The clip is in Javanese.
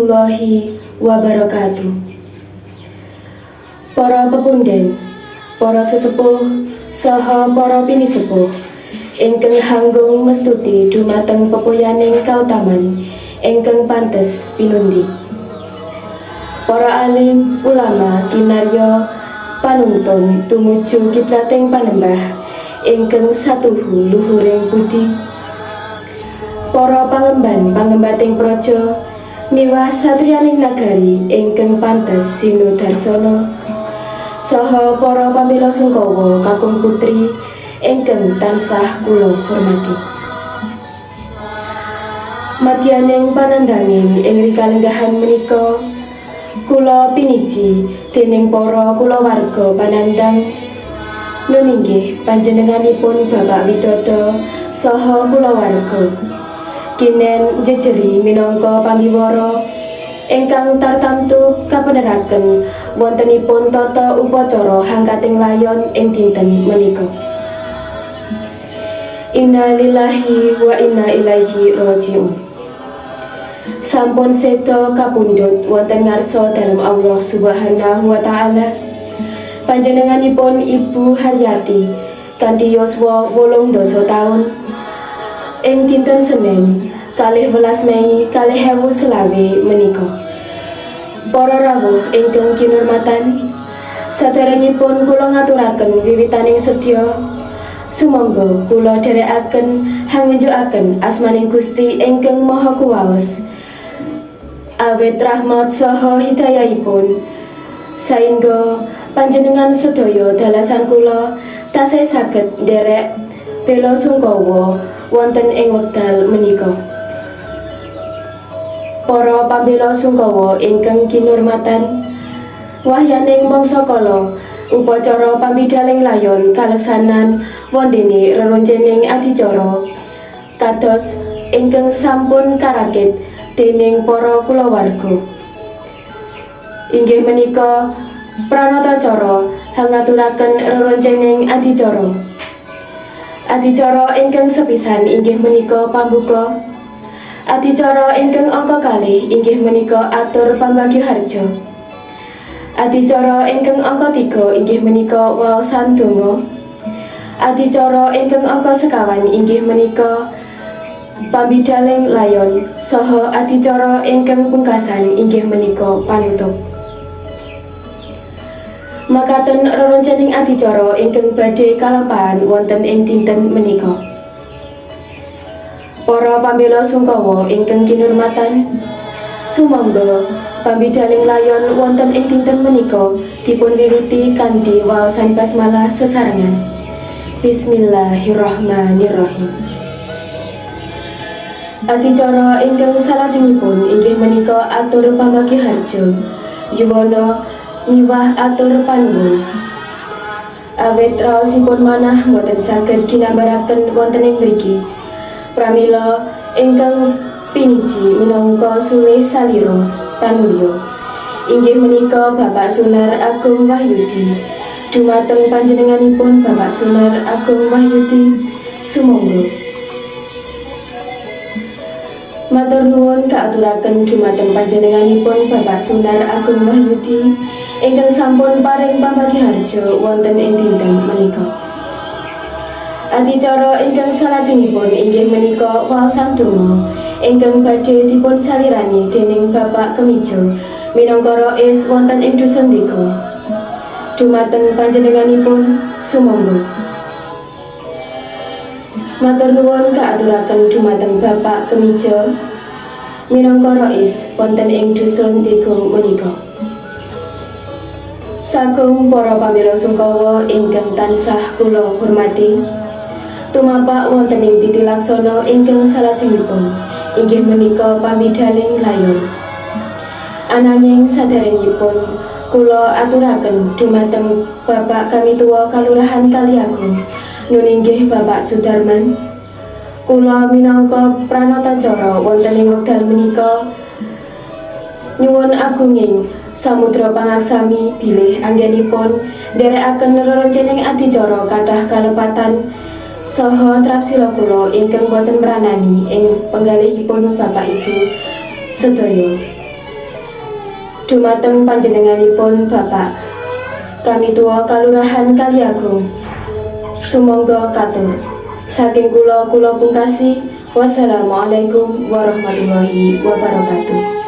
warahmatullahi wabarakatuh. Para pepunden, para sesepuh, saha para pinisepuh ingkang hanggung mestuti dumateng pepoyaning kautaman ingkang pantes pinundi. Para alim, ulama, kinarya, panuntun tumuju kiblating panembah ingkang satuhu luhuring budi. Para pangemban-pangembating praja miwah satriyaning nagari ingkang pantes sinudarsana, saha para pamila sungkawa kakung putri ingkang tansah kula hormati. Madyaning panandhanging ing rikalenggahan menika kula piniji dening para kulawarga panandhang nun inggih panjenenganipun Bapak Widodo saha kulawarga kinen jejeri minangka pambiwara ingkang tartamtu kapeneraken wontenipun tata upacara hangkating layon ing dinten menika. Inna lillahi wa inna ilaihi raji'un. Sampun seda kapundhut wonten ngarsa dalem Allah Subhanahu wa taala. Panjenenganipun Ibu Haryati kanthi yuswa 80 taun ing dinten Senin 12 Mei 2020 menika. Para rawuh ingkang kinurmatan, saderengipun kula ngaturaken wiwitaning sedya sumangga kula dherekaken hangunjukaken asmaning Gusti ingkang Maha Kuwaos awit rahmat saha hidayahipun saengga panjenengan sedaya dalasan kula tasih saged nderek bela sungkawa wonten ing wekdal menika. Para pambela sungkawa ingkang kinurmatan, wahyaning mangsa kala upacara pamidaling layon kaleksanan wondene reroncening adicara kados ingkang sampun karakit dening para kulawarga. Inggih menika pranatacara hangaturaken reroncening adicara. Adicara ingkang sepisan inggih menika pambuka. Adicara ingkang angka kalih inggih menika atur pambagyo harja. Adicara ingkang angka 3 inggih menika waosan donga. Adicara ingkang angka sekawan inggih menika pamidaling layon saha adicara ingkang pungkasan inggih menika panutup. Makaten reroncening adicara ingkang badhe kalampahan wonten ing dinten menika. Para pambela sungkawa ingkang kinurmatan, sumangga pamidaling layon wonten ing dinten menika dipun wiwiti kanthi waosan basmalah sesarengan. Bismillahirrahmanirrahim. Adicara ingkang salajengipun inggih menika atur pambagyo harja, yuwana miwah atur panuwun. Awit raosipun manah boten saged ginambaraken wonten ing mriki. Pramila ingkang piniji minangka sulih salira panulya inggih menika Bapak Sunar Agung Wahyudi. Dumateng panjenenganipun Bapak Sunar Agung Wahyudi sumangga. Matur nuwun kaaturaken dumateng panjenenganipun Bapak Sunar Agung Wahyudi ingkang sampun paring pambagyo harja wonten ing dinten menika. Adicara ingkang salajengipun inggih menika waosan donga ingkang badhe dipun salirani dening Bapak Kemijo minangka rais wonten ing Dusun Dika. Dumateng panjenenganipun sumangga. Matur nuwun kaaturaken dumateng Bapak Kemijo minangka rais wonten ing Dusun Dika menika. Sagung para pamila sungkawa ingkang tansah kula hormati, tumapak wonten ing titilaksana ingkang salajengipun inggih menika pamidaling layon. Ananging saderengipun kula aturaken dumateng Bapak Kamitua Kalurahan Kaliagung nun inggih Bapak Sudarman. Kula minangka pranatacara wonten ing wekdal menika nyuwun agunging samudra pangaksami bilih anggenipun nderekaken reroncening adicara kathah kalepatan saha trapsila kula ingkang boten mranani ing penggalihipun Bapak Ibu sedaya. dumateng panjenenganipun Bapak kami tua Kalurahan Kaliagung. Sumangga katur. Saking kula pungkasi. Wassalamualaikum warahmatullahi wabarakatuh.